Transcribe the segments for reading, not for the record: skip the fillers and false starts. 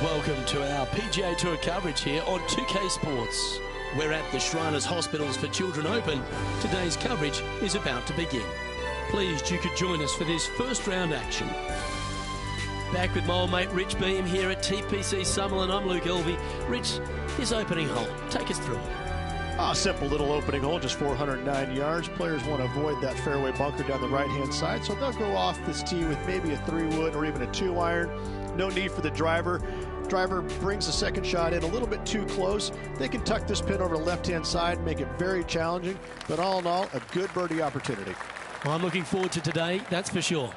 Welcome to our PGA Tour coverage here on 2K Sports. We're at the Shriners Hospitals for Children Open. Today's coverage is about to begin. Pleased you could join us for this first round action. Back with my old mate Rich Beam here at TPC Summerlin. I'm Luke Elvey. Rich, his opening hole, take us through it. A simple little opening hole, just 409 yards. Players want to avoid that fairway bunker down the right-hand side, so they'll go off this tee with maybe a 3-wood or even a 2-iron. No need for the driver. Driver brings the second shot in a little bit too close. They can tuck this pin over the left-hand side, make it very challenging, but all in all, a good birdie opportunity. Well, I'm looking forward to today, that's for sure.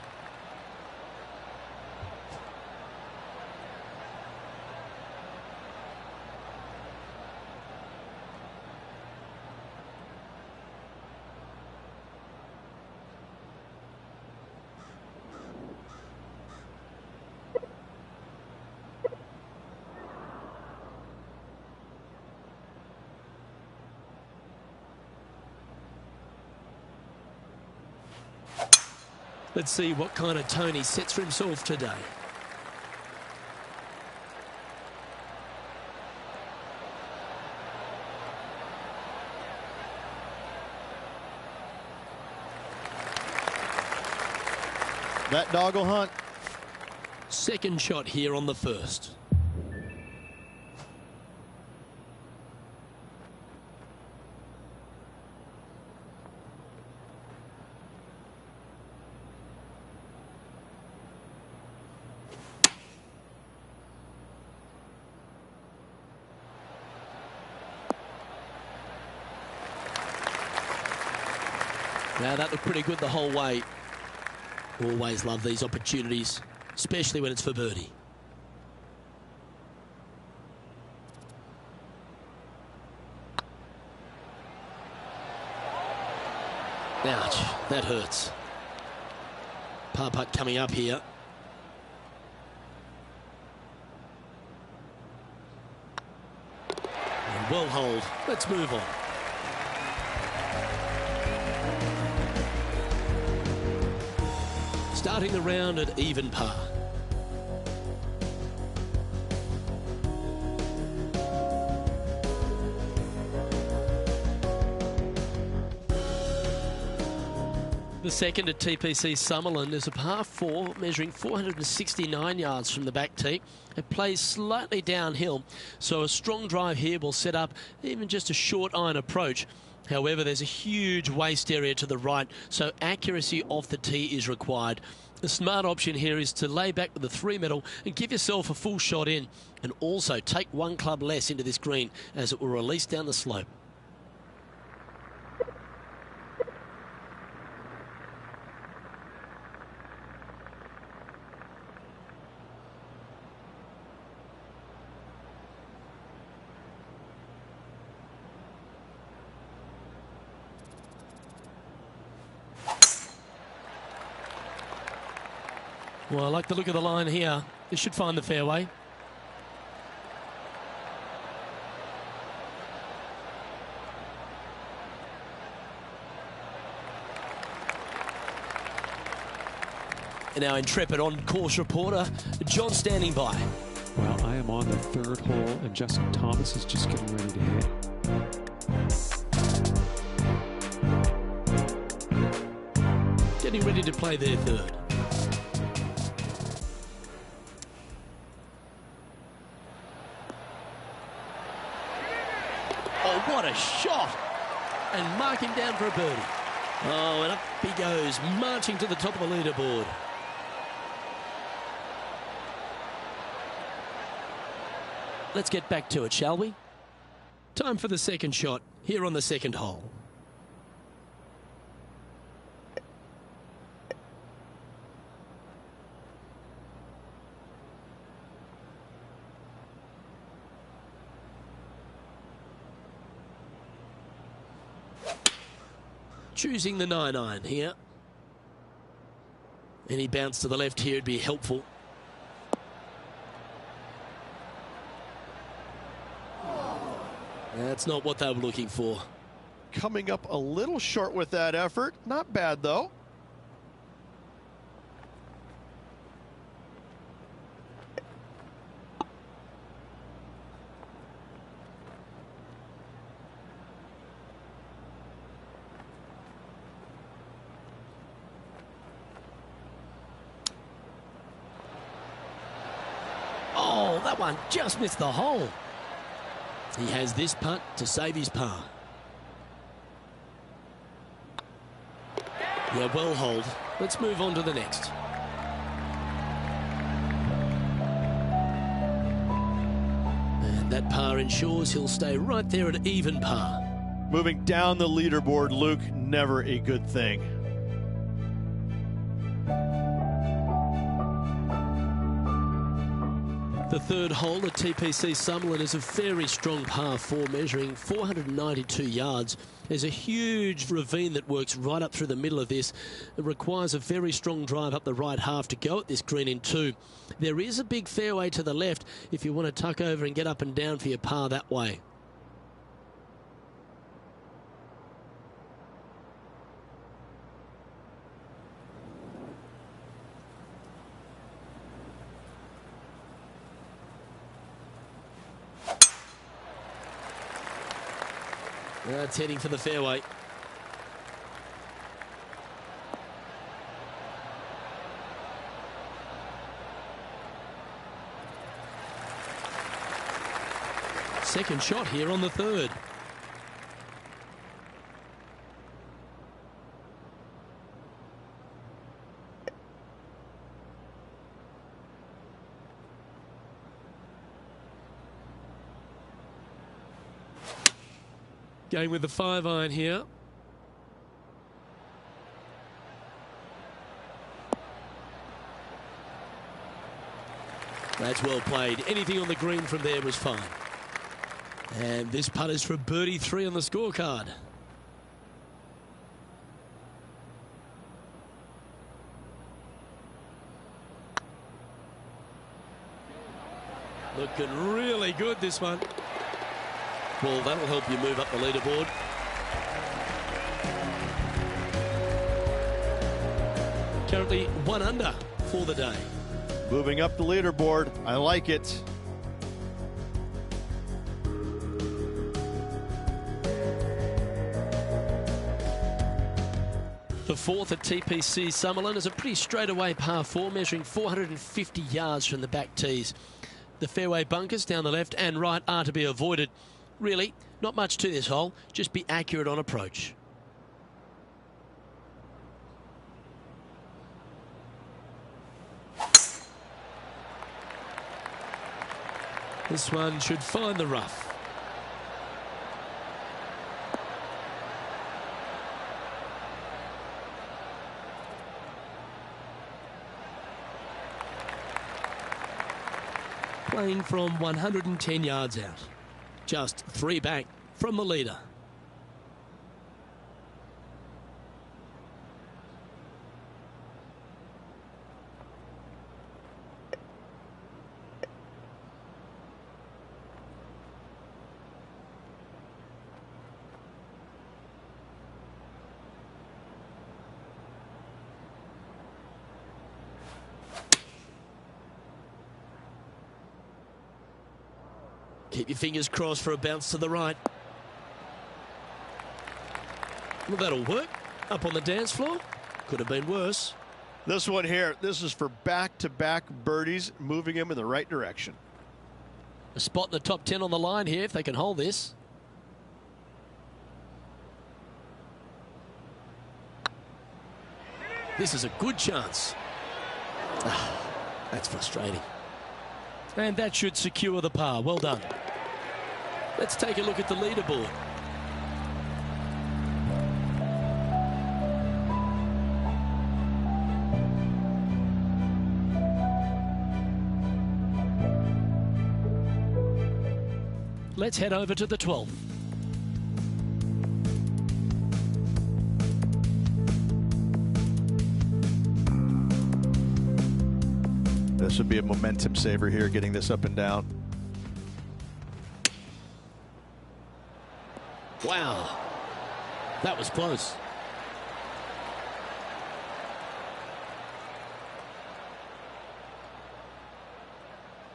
Let's see what kind of tone he sets for himself today. That dog will hunt. Second shot here on the first. Now that looked pretty good the whole way. Always love these opportunities, especially when it's for birdie. Ouch, that hurts. Par putt coming up here. And well hold. Let's move on. Starting the round at even par. The second at TPC Summerland is a par 4 measuring 469 yards from the back tee. It plays slightly downhill, so a strong drive here will set up even just a short iron approach. However, there's a huge waste area to the right, so accuracy off the tee is required. The smart option here is to lay back with the 3-metal and give yourself a full shot in, and also take one club less into this green as it will release down the slope. Well, I like the look of the line here. This should find the fairway. And our intrepid on-course reporter, John, standing by. Well, I am on the third hole, and Justin Thomas is just getting ready to hit. Getting ready to play their third. Oh, what a shot! And marking down for a birdie. Oh, and up he goes, marching to the top of the leaderboard. Let's get back to it, shall we? Time for the second shot here on the second hole. Choosing the 9-iron here. Any bounce to the left here would be helpful. That's not what they were looking for. Coming up a little short with that effort. Not bad, though. Oh, that one just missed the hole. He has this putt to save his par. Yeah, well hold. Let's move on to the next. And that par ensures he'll stay right there at even par. Moving down the leaderboard, Luke, never a good thing. The third hole at TPC Summerlin is a very strong par 4 measuring 492 yards. There's a huge ravine that works right up through the middle of this. It requires a very strong drive up the right half to go at this green in 2. There is a big fairway to the left if you want to tuck over and get up and down for your par that way. That's heading for the fairway. Second shot here on the third. Going with the 5-iron here. That's well played. Anything on the green from there was fine. And this putt is for birdie 3 on the scorecard. Looking really good, this one. Well, that'll help you move up the leaderboard. Currently 1 under for the day. Moving up the leaderboard, I like it. The fourth at TPC Summerlin is a pretty straightaway par 4 measuring 450 yards from the back tees. The fairway bunkers down the left and right are to be avoided. Really, not much to this hole, just be accurate on approach. This one should find the rough. Playing from 110 yards out. Just 3 back from the leader. Keep your fingers crossed for a bounce to the right. Well, that'll work. Up on the dance floor. Could have been worse. This one here, this is for back-to-back birdies, moving him in the right direction. A spot in the top 10 on the line here if they can hold this. This is a good chance. That's frustrating. And that should secure the par. Well done. Let's take a look at the leaderboard. Let's head over to the 12th. This would be a momentum saver here, getting this up and down. Wow, that was close.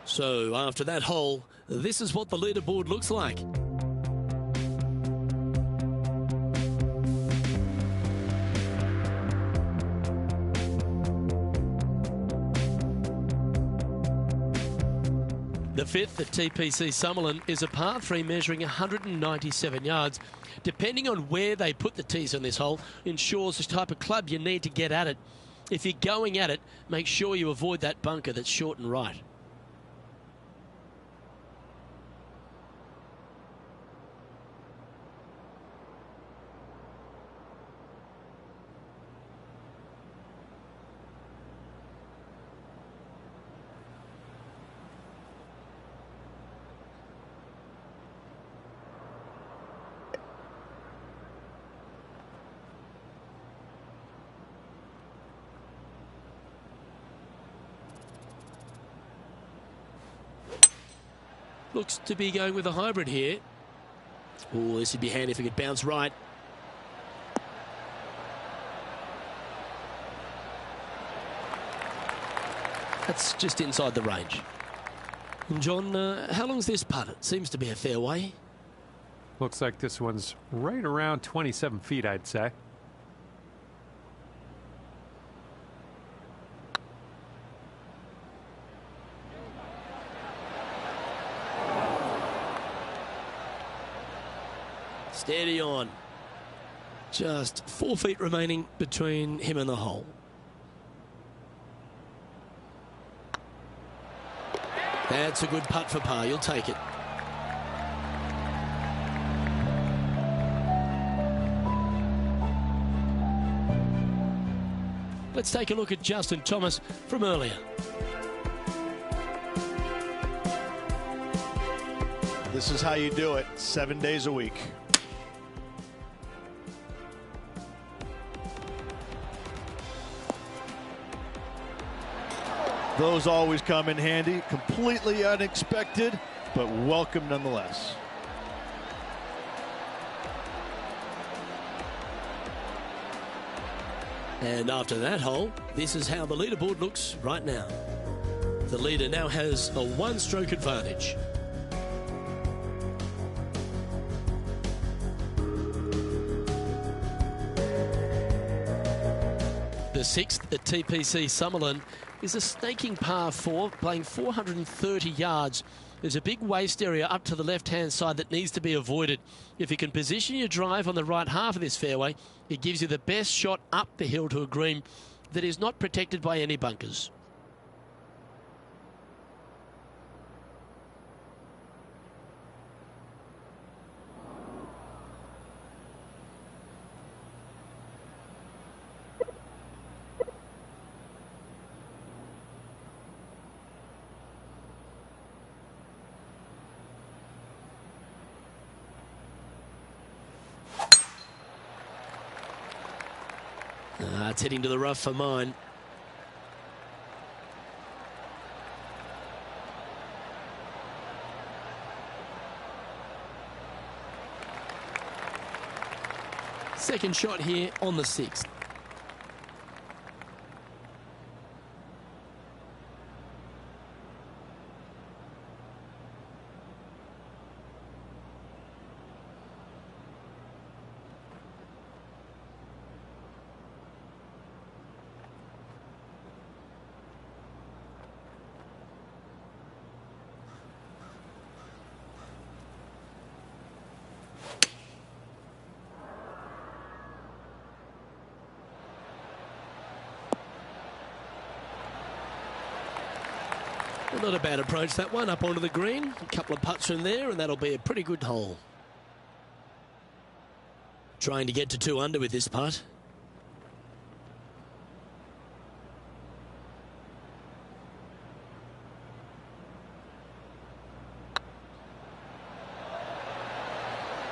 So after that hole, this is what the leaderboard looks like. The fifth at TPC Summerlin is a par 3 measuring 197 yards. Depending on where they put the tees on this hole ensures the type of club you need to get at it. If you're going at it, make sure you avoid that bunker that's short and right. Looks to be going with a hybrid here. Oh, this would be handy if it could bounce right. That's just inside the range. And John, how long's this putt? It seems to be a fair way. Looks like this one's right around 27 feet, I'd say. Steady on. Just 4 feet remaining between him and the hole. That's a good putt for par. You'll take it. Let's take a look at Justin Thomas from earlier. This is how you do it 7 days a week. Those always come in handy. Completely unexpected, but welcome nonetheless. And after that hole, this is how the leaderboard looks right now. The leader now has a one-stroke advantage. The sixth at TPC Summerlin is a snaking par 4, playing 430 yards. There's a big waste area up to the left-hand side that needs to be avoided. If you can position your drive on the right half of this fairway, it gives you the best shot up the hill to a green that is not protected by any bunkers. It's heading to the rough for mine. Second shot here on the sixth. Not a bad approach, that one, up onto the green. A couple of putts from there, and that'll be a pretty good hole. Trying to get to 2 under with this putt.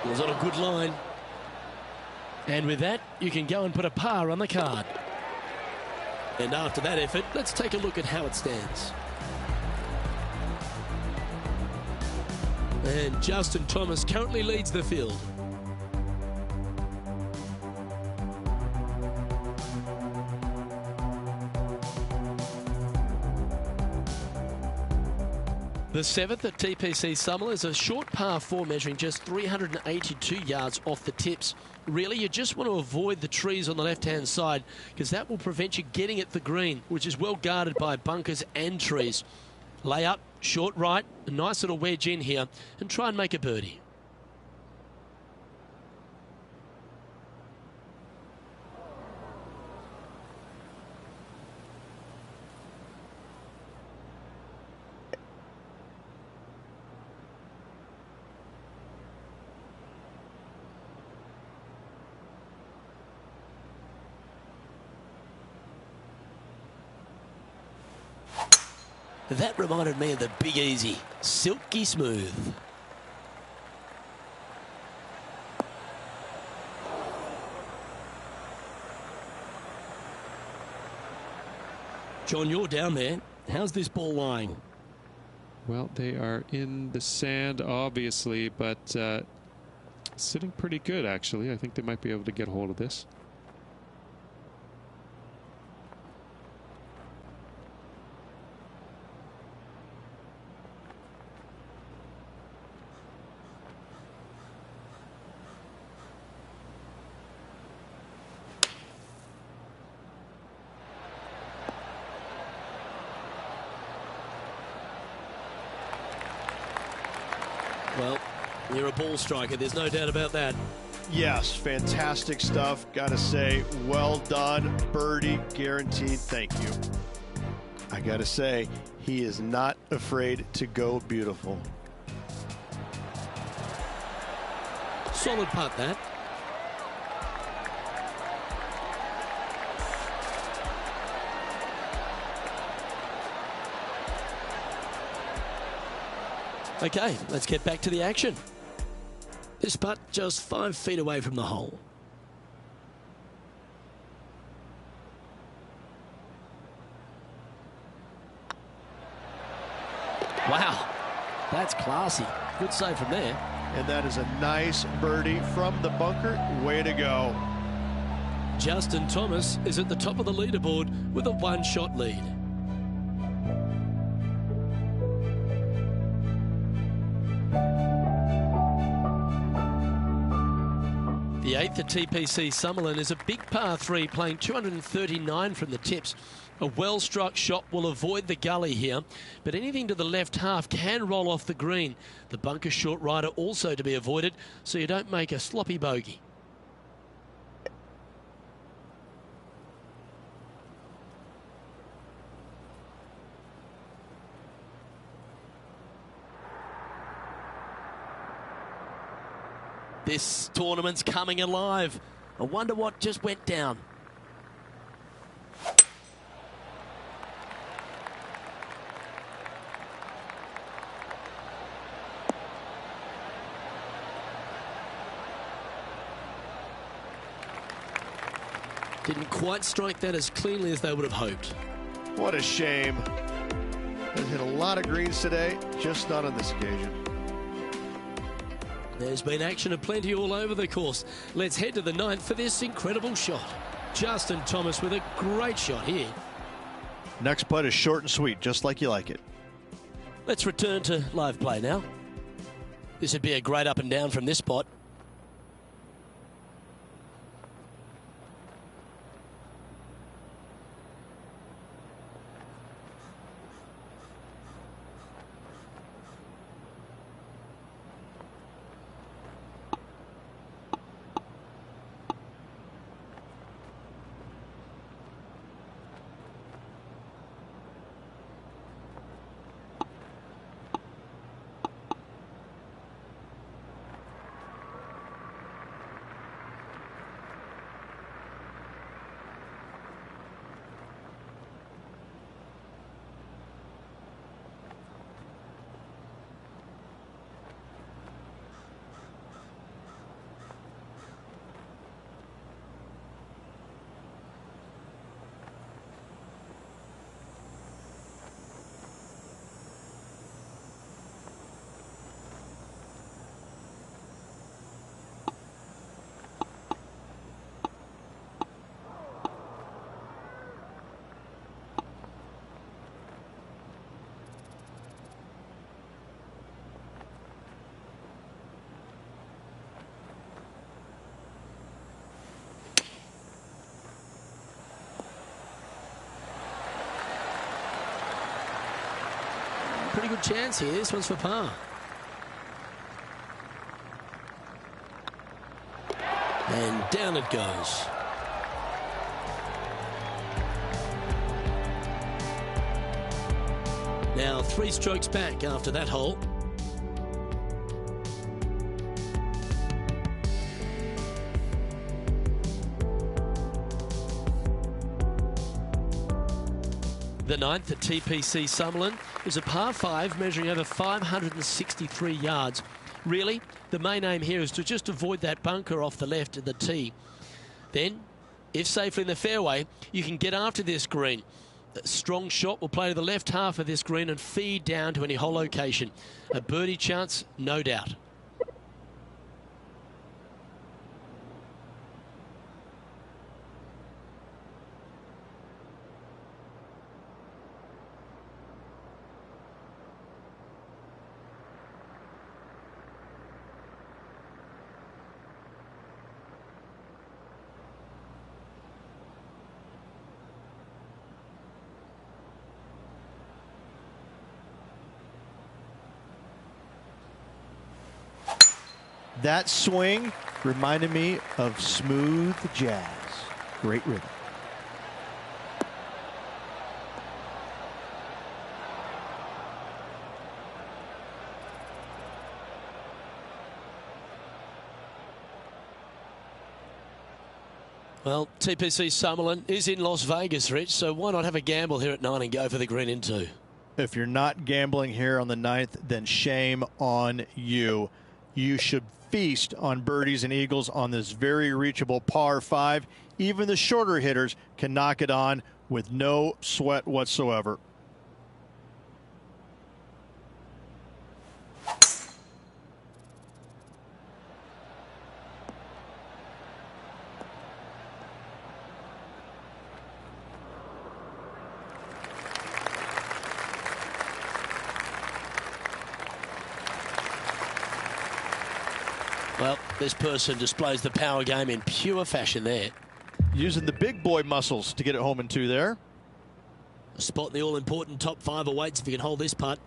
It was on a good line. And with that, you can go and put a par on the card. And after that effort, let's take a look at how it stands. And Justin Thomas currently leads the field. The seventh at TPC Summerlin is a short par 4 measuring just 382 yards off the tips. Really, you just want to avoid the trees on the left-hand side because that will prevent you getting at the green, which is well guarded by bunkers and trees. Lay up, short right, a nice little wedge in here, and try and make a birdie. That reminded me of the Big Easy, silky smooth. John, you're down there. How's this ball lying? Well, they are in the sand, obviously, but sitting pretty good, actually. I think they might be able to get a hold of this. Well, you're a ball striker, there's no doubt about that. Yes, fantastic stuff. Gotta say, well done. Birdie guaranteed. Thank you. I gotta say, he is not afraid to go beautiful. Solid putt, that. Okay, let's get back to the action. This putt just 5 feet away from the hole. Wow, that's classy. Good save from there. And that is a nice birdie from the bunker. Way to go. Justin Thomas is at the top of the leaderboard with a 1-shot lead. The 8th at TPC Summerlin is a big par 3 playing 239 from the tips. A well-struck shot will avoid the gully here, but anything to the left half can roll off the green. The bunker short rider also to be avoided, so you don't make a sloppy bogey. This tournament's coming alive. I wonder what just went down. Didn't quite strike that as cleanly as they would have hoped. What a shame. They've hit a lot of greens today, just not on this occasion. There's been action aplenty all over the course. Let's head to the 9th for this incredible shot. Justin Thomas with a great shot here. Next putt is short and sweet, just like you like it. Let's return to live play now. This would be a great up and down from this spot. pretty good chance here. This one's for par. And down it goes. Now 3 strokes back after that hole. The 9th at TPC Summerlin is a par 5 measuring over 563 yards. Really, the main aim here is to just avoid that bunker off the left of the tee. Then, if safely in the fairway, you can get after this green. A strong shot will play to the left half of this green and feed down to any hole location. A birdie chance, no doubt. That swing reminded me of smooth jazz. Great rhythm. Well, TPC Summerlin is in Las Vegas, Rich, so why not have a gamble here at 9 and go for the green in 2? If you're not gambling here on the 9th, then shame on you. You should feast on birdies and eagles on this very reachable par 5. Even the shorter hitters can knock it on with no sweat whatsoever. Well, this person displays the power game in pure fashion there. Using the big boy muscles to get it home in 2 there. A spot in the all-important top 5 awaits if you can hold this putt.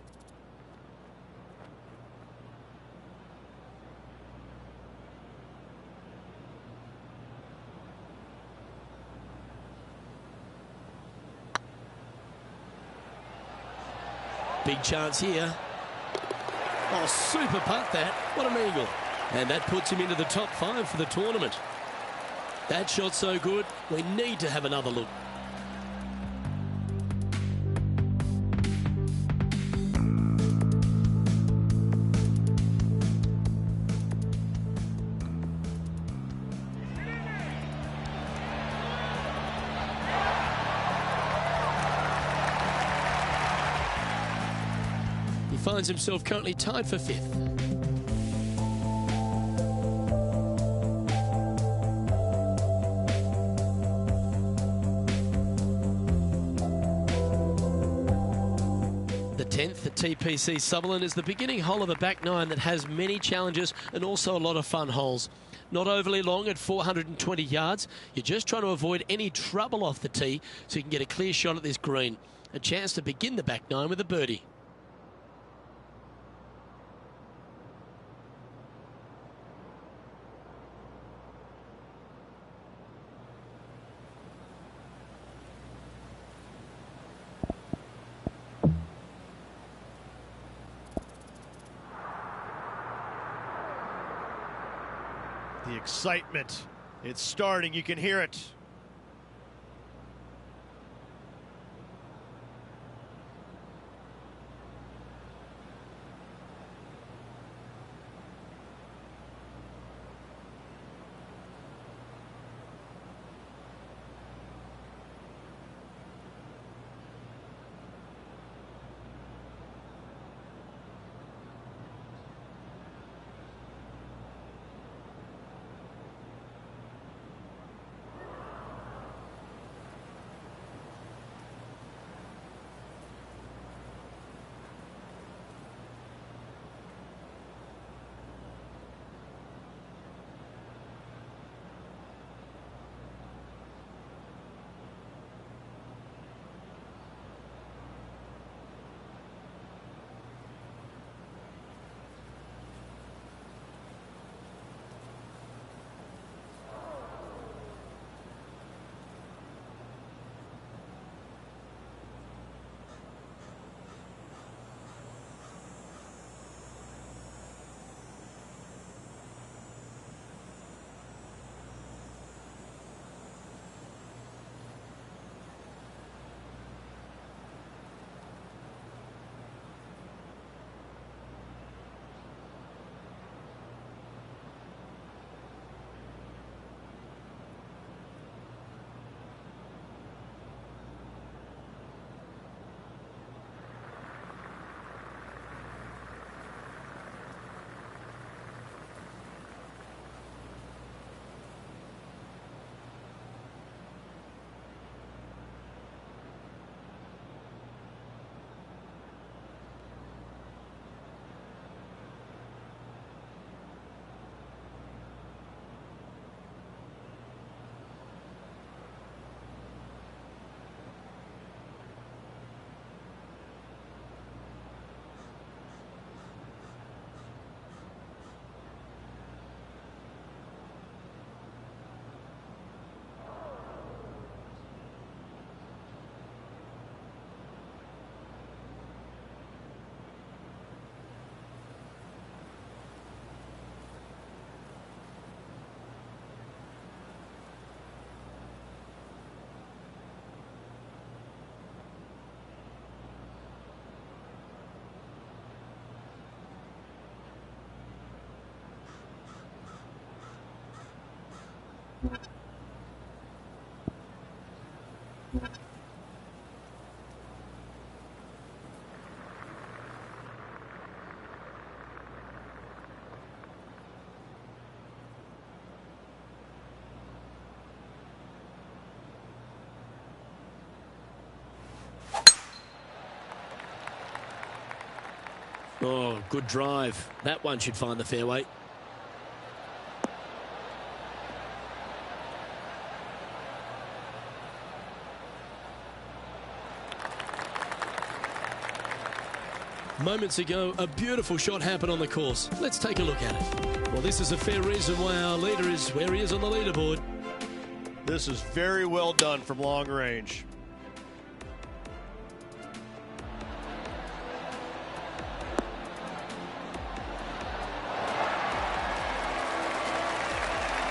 Big chance here. Oh, super putt that. What an eagle. And that puts him into the top 5 for the tournament. That shot so good, we need to have another look. He finds himself currently tied for 5th. The 10th at TPC Summerlin is the beginning hole of a back 9 that has many challenges and also a lot of fun holes. Not overly long at 420 yards. You're just trying to avoid any trouble off the tee so you can get a clear shot at this green. A chance to begin the back 9 with a birdie. The excitement, it's starting, you can hear it. Oh, good drive. That one should find the fairway. Moments ago, a beautiful shot happened on the course. Let's take a look at it. Well, this is a fair reason why our leader is where he is on the leaderboard. This is very well done from long range.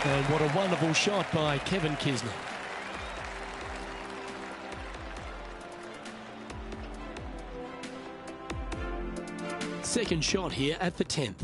And what a wonderful shot by Kevin Kisner. Second shot here at the 10th.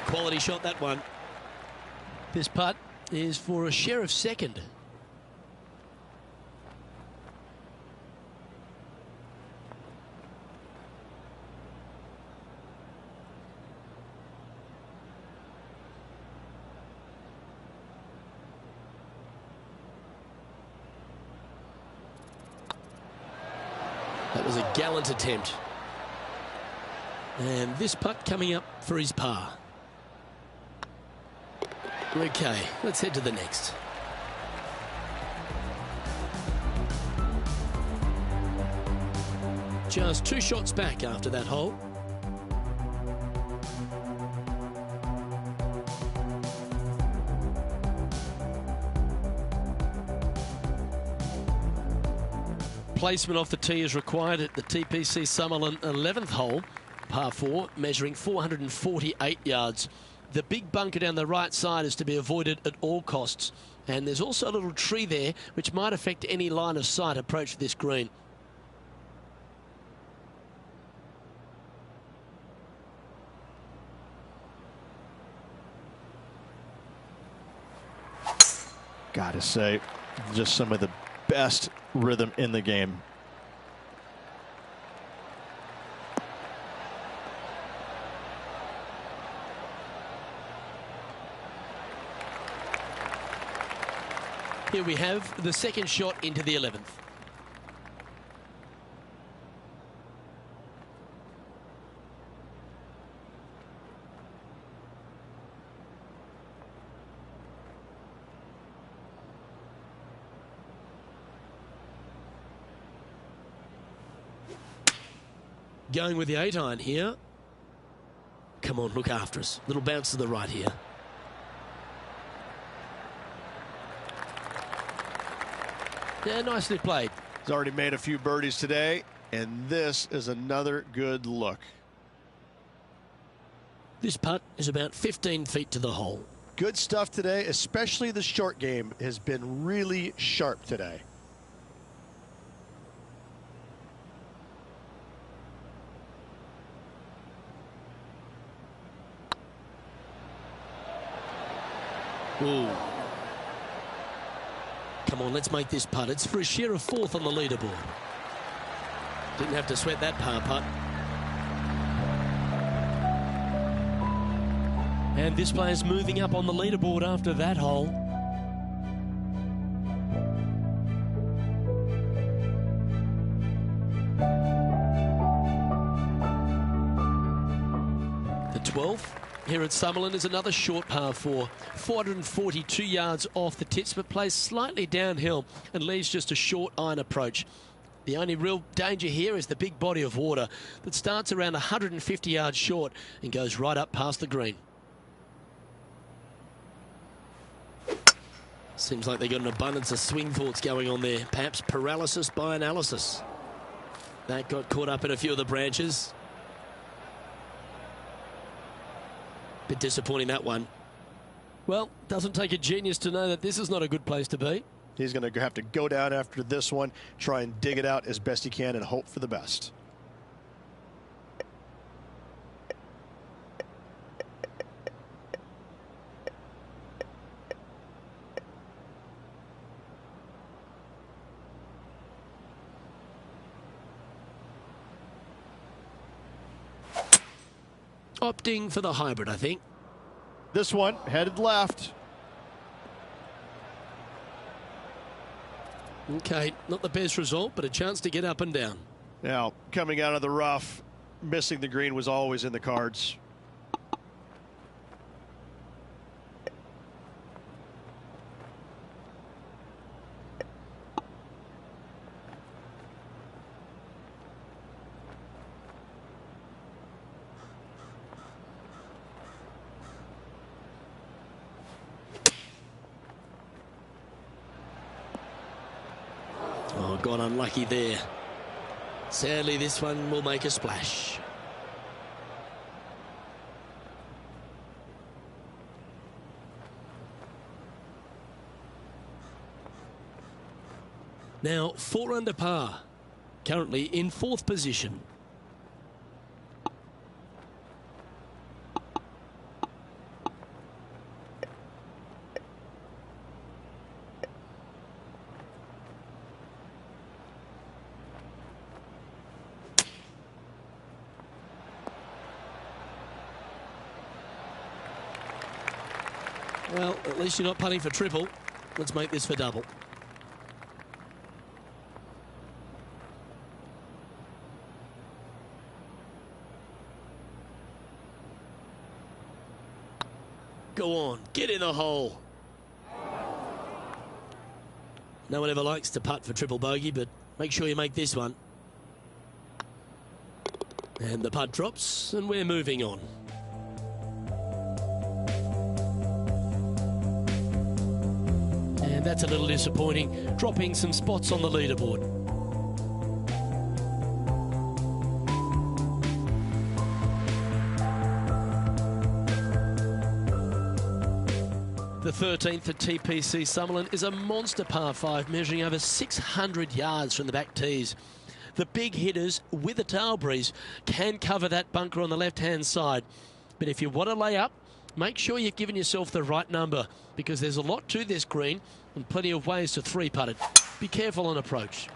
Quality shot, that one. This putt is for a share of second. That was a gallant attempt. And this putt coming up for his par. Okay, let's head to the next. Just 2 shots back after that hole. Placement off the tee is required at the TPC Summerlin 11th hole, par 4, measuring 448 yards. The big bunker down the right side is to be avoided at all costs. And there's also a little tree there which might affect any line of sight approach to this green. Gotta say, just some of the best rhythm in the game. Here we have the second shot into the 11th. Going with the 8-iron here. Come on, look after us. Little bounce to the right here. Yeah, nicely played. He's already made a few birdies today, and this is another good look. This putt is about 15 feet to the hole. Good stuff today, especially the short game has been really sharp today. Ooh. Come on, let's make this putt. It's for a share of 4th on the leaderboard. Didn't have to sweat that par putt. And this player's moving up on the leaderboard after that hole. The 12th. Here at Summerlin is another short par 4, 442 yards off the tips, but plays slightly downhill and leaves just a short iron approach. The only real danger here is the big body of water that starts around 150 yards short and goes right up past the green. Seems like they've got an abundance of swing thoughts going on there. Perhaps paralysis by analysis. That got caught up in a few of the branches. Bit disappointing, that one. Well, doesn't take a genius to know that this is not a good place to be. He's going to have to go down after this one, try and dig it out as best he can and hope for the best. Opting for the hybrid, I think. This one headed left. Okay, not the best result, but a chance to get up and down. Now, coming out of the rough, missing the green was always in the cards. Oh, got unlucky there. Sadly, this one will make a splash. Now, 4 under par. Currently in 4th position. Well, at least you're not putting for triple. Let's make this for double. Go on, get in the hole. No one ever likes to putt for triple bogey, but make sure you make this one. And the putt drops, and we're moving on. And that's a little disappointing, dropping some spots on the leaderboard. The 13th at TPC Summerlin is a monster par 5 measuring over 600 yards from the back tees. The big hitters with a tail breeze can cover that bunker on the left-hand side. But if you want to lay up, make sure you've given yourself the right number, because there's a lot to this green and plenty of ways to 3-putt it. Be careful on approach.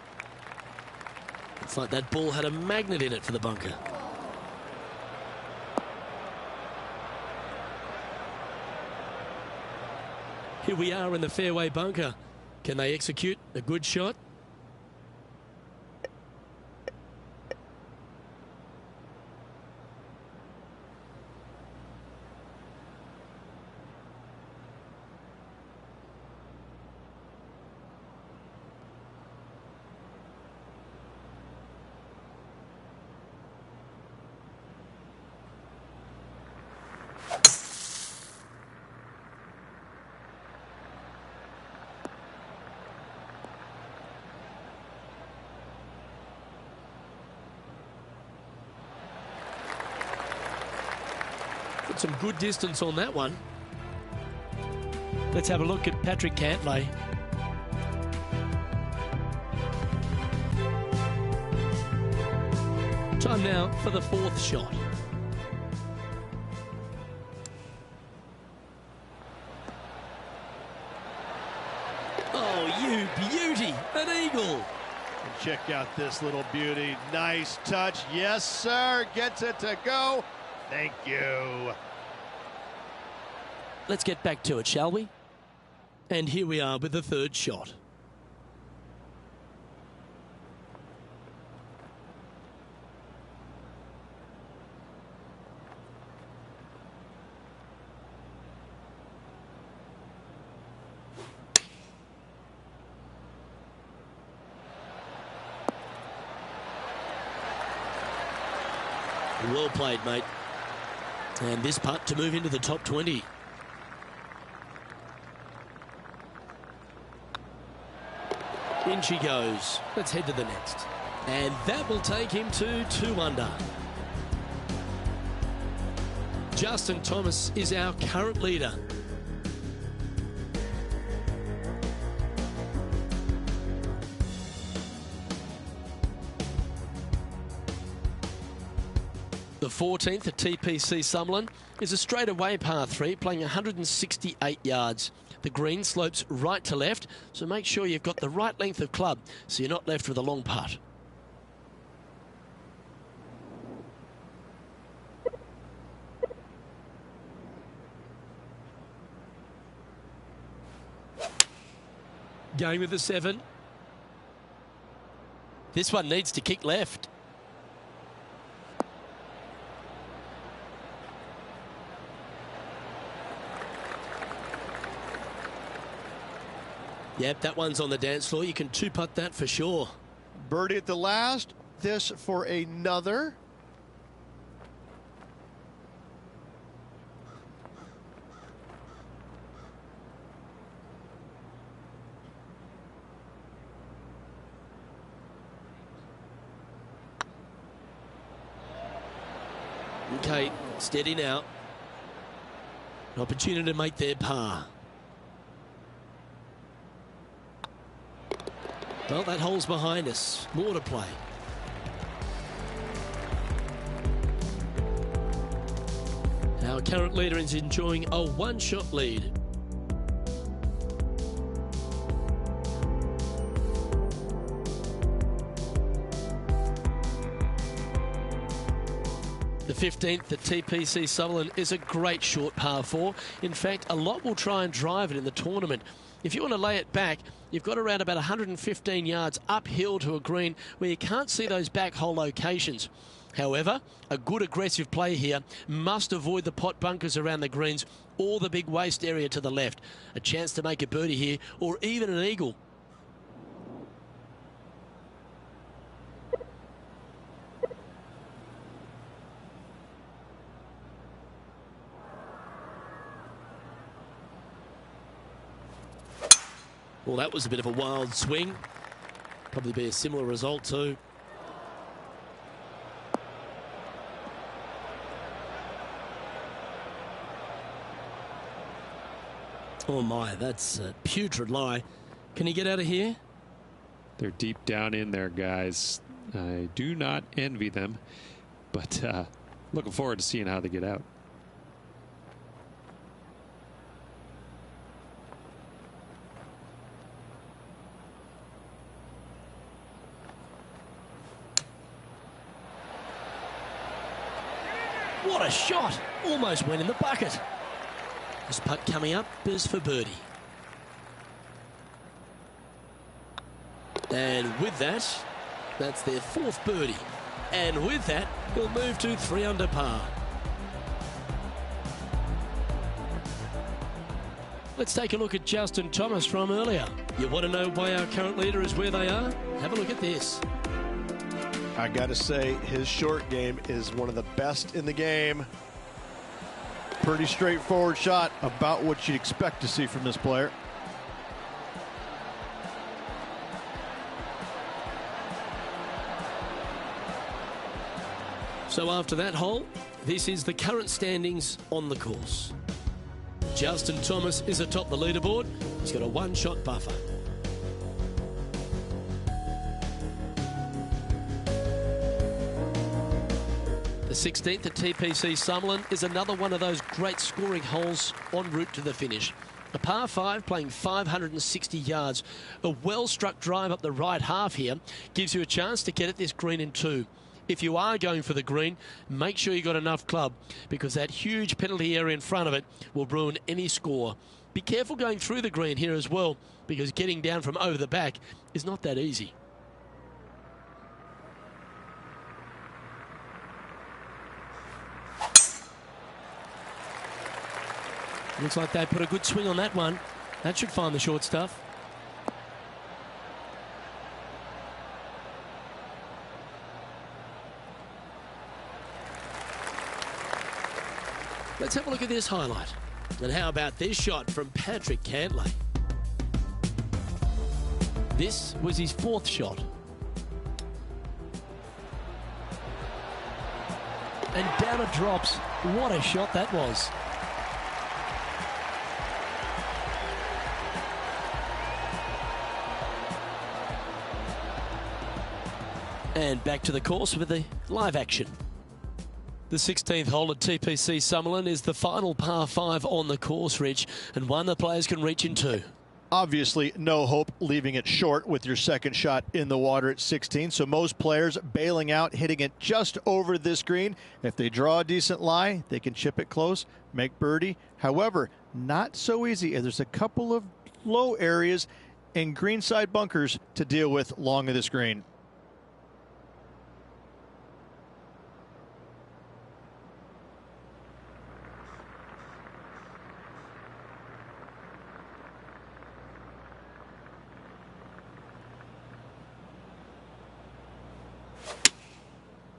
It's like that ball had a magnet in it for the bunker. Here we are in the fairway bunker. Can they execute a good shot? Got some good distance on that one. Let's have a look at Patrick Cantlay. Time now for the 4th shot. Oh, you beauty, an eagle. Check out this little beauty. Nice touch. Yes, sir. Gets it to go. Thank you. Let's get back to it, shall we? And here we are with the 3rd shot. Well played, mate. And this putt to move into the top 20. In she goes. Let's head to the next. And that will take him to 2 under. Justin Thomas is our current leader. The 14th at TPC Summerlin is a straightaway par 3 playing 168 yards. The green slopes right to left, so make sure you've got the right length of club so you're not left with a long putt. Going with the 7. This one needs to kick left. Yep, that one's on the dance floor. You can 2-putt that for sure. Birdie at the last. This for another. Okay, steady now. An opportunity to make their par. Well, that hole's behind us. More to play. Our current leader is enjoying a 1-shot lead. The 15th at TPC Summerlin is a great short par 4. In fact, a lot will try and drive it in the tournament. If you want to lay it back, you've got around about 115 yards uphill to a green where you can't see those back hole locations. However, a good aggressive play here must avoid the pot bunkers around the greens or the big waste area to the left. A chance to make a birdie here or even an eagle. Well, that was a bit of a wild swing. Probably be a similar result too. Oh my, that's a putrid lie. Can he get out of here? They're deep down in there, guys. I do not envy them, but looking forward to seeing how they get out. What a shot! Almost went in the bucket. This putt coming up is for birdie. And with that, that's their 4th birdie. And with that, we'll move to 3 under par. Let's take a look at Justin Thomas from earlier. You want to know why our current leader is where they are? Have a look at this. I got to say, his short game is one of the best in the game. Pretty straightforward shot, about what you'd expect to see from this player. So after that hole, this is the current standings on the course. Justin Thomas is atop the leaderboard. He's got a 1-shot buffer. The 16th at TPC Summerlin is another one of those great scoring holes en route to the finish. A par 5 playing 560 yards. A well-struck drive up the right half here gives you a chance to get at this green in 2. If you are going for the green, make sure you got enough club because that huge penalty area in front of it will ruin any score. Be careful going through the green here as well because getting down from over the back is not that easy. Looks like they put a good swing on that one. That should find the short stuff. Let's have a look at this highlight. And how about this shot from Patrick Cantlay? This was his fourth shot. And down it drops. What a shot that was. And back to the course with the live action. The 16th hole at TPC Summerlin is the final par 5 on the course, Rich, and one the players can reach in two. Obviously, no hope leaving it short with your second shot in the water at 16. So most players bailing out, hitting it just over this green. If they draw a decent lie, they can chip it close, make birdie. However, not so easy. There's a couple of low areas and greenside bunkers to deal with long of this green.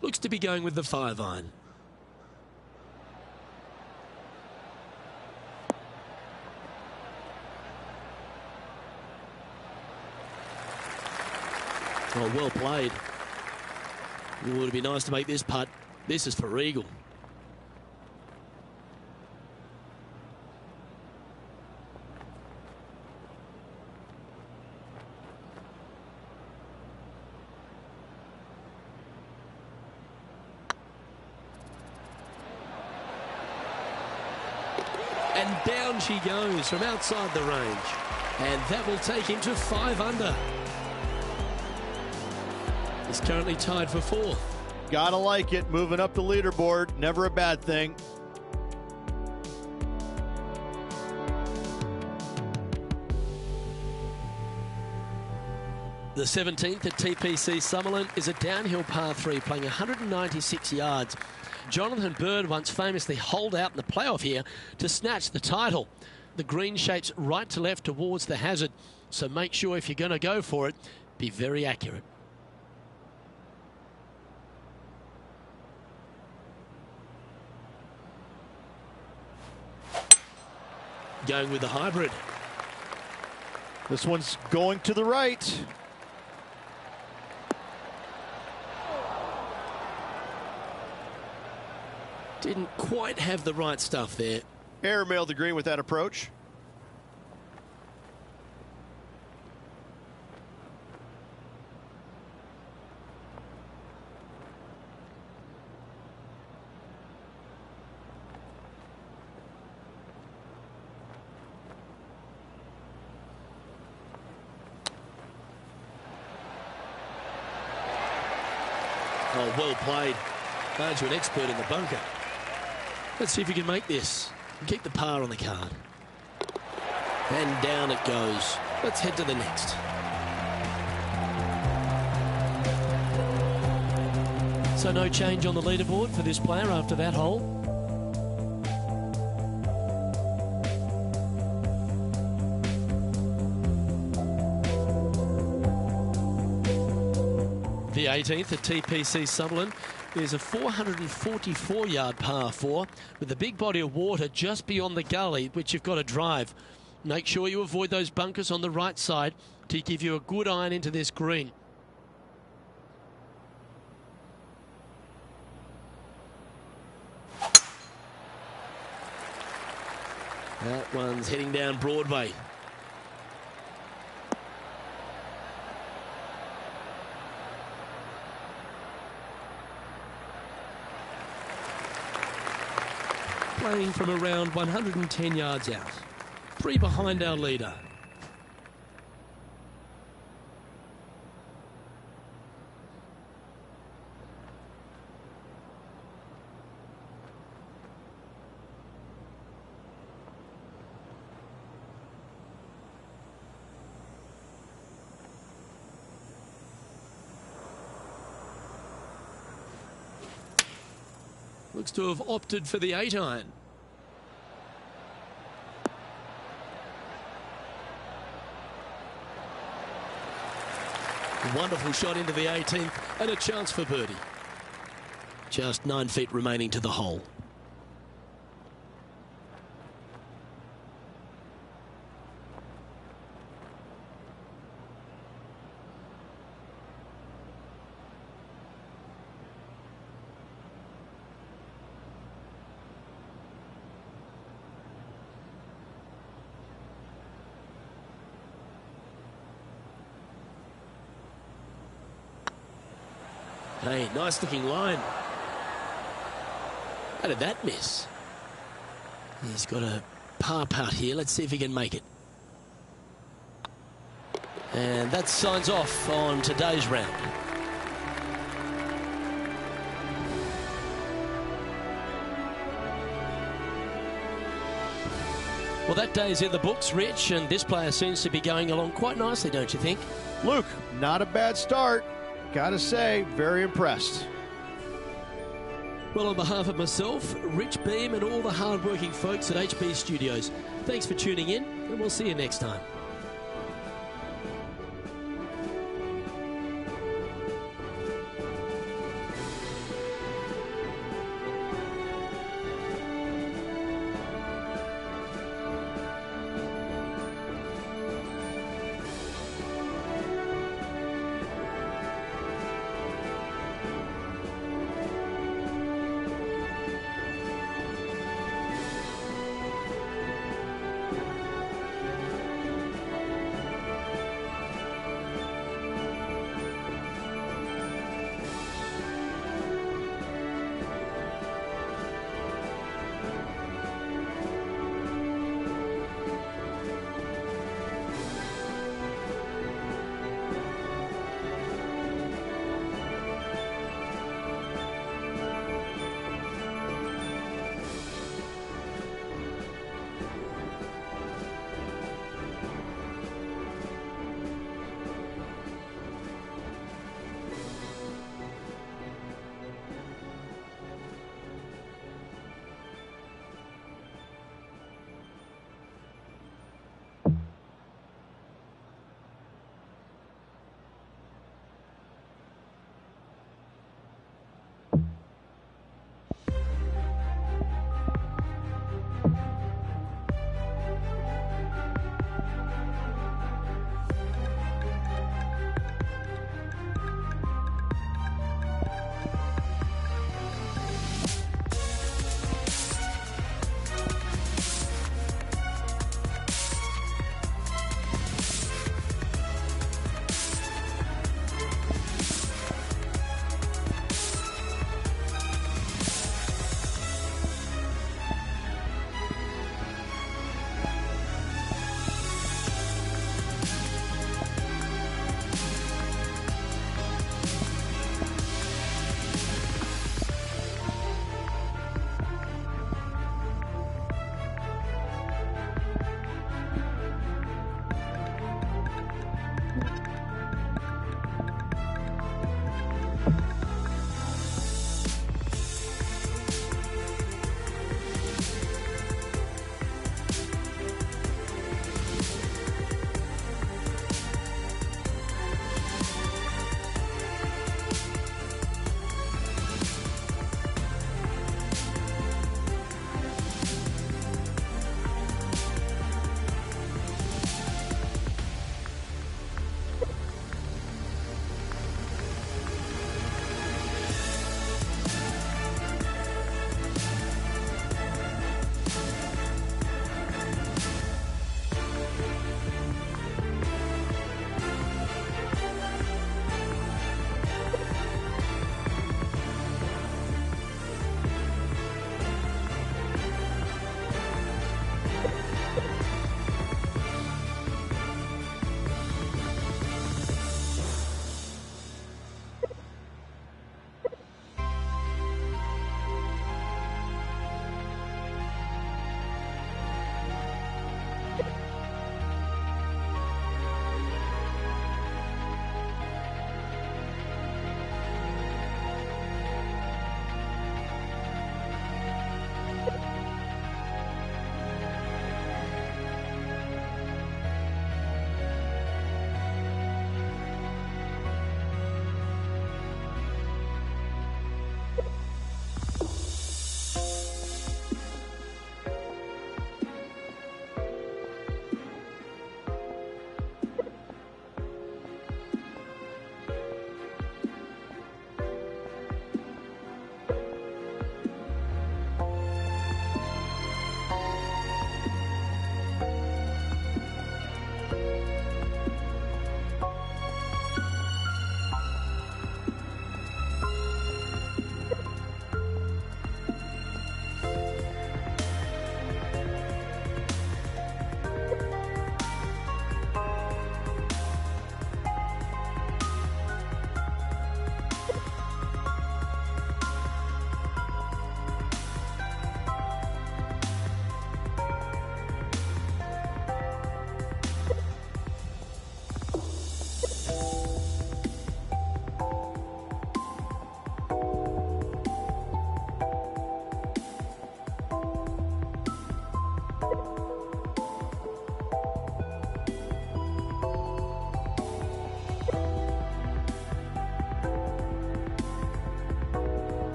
Looks to be going with the 5-iron. Oh, well played. It would be nice to make this putt. This is for eagle. And down she goes from outside the range. And that will take him to 5 under. He's currently tied for 4th. Gotta like it. Moving up the leaderboard. Never a bad thing. The 17th at TPC Summerlin is a downhill par 3 playing 196 yards. Jonathan Bird once famously holed out in the playoff here to snatch the title. The green shapes right to left towards the hazard, so make sure if you're going to go for it, be very accurate. Going with the hybrid. This one's going to the right. Didn't quite have the right stuff there. Airmailed the green with that approach. Oh, well played. Aren't you an expert in the bunker? Let's see if you can make this and keep the par on the card. And down it goes. Let's head to the next. So no change on the leaderboard for this player after that hole. The 18th at TPC Summerlin is a 444-yard par 4 with a big body of water just beyond the gully, which you've got to drive. Make sure you avoid those bunkers on the right side to give you a good iron into this green. That one's heading down Broadway. Playing from around 110 yards out. 3 behind our leader. Looks to have opted for the 8-iron. Wonderful shot into the 18th and a chance for birdie. Just 9 feet remaining to the hole. Hey, nice looking line. How did that miss? He's got a par putt here. Let's see if he can make it. And that signs off on today's round. Well, that day is in the books, Rich, and this player seems to be going along quite nicely, don't you think? Luke, not a bad start. Gotta say, very impressed. Well, on behalf of myself, Rich Beam, and all the hard-working folks at HB Studios, thanks for tuning in, and we'll see you next time.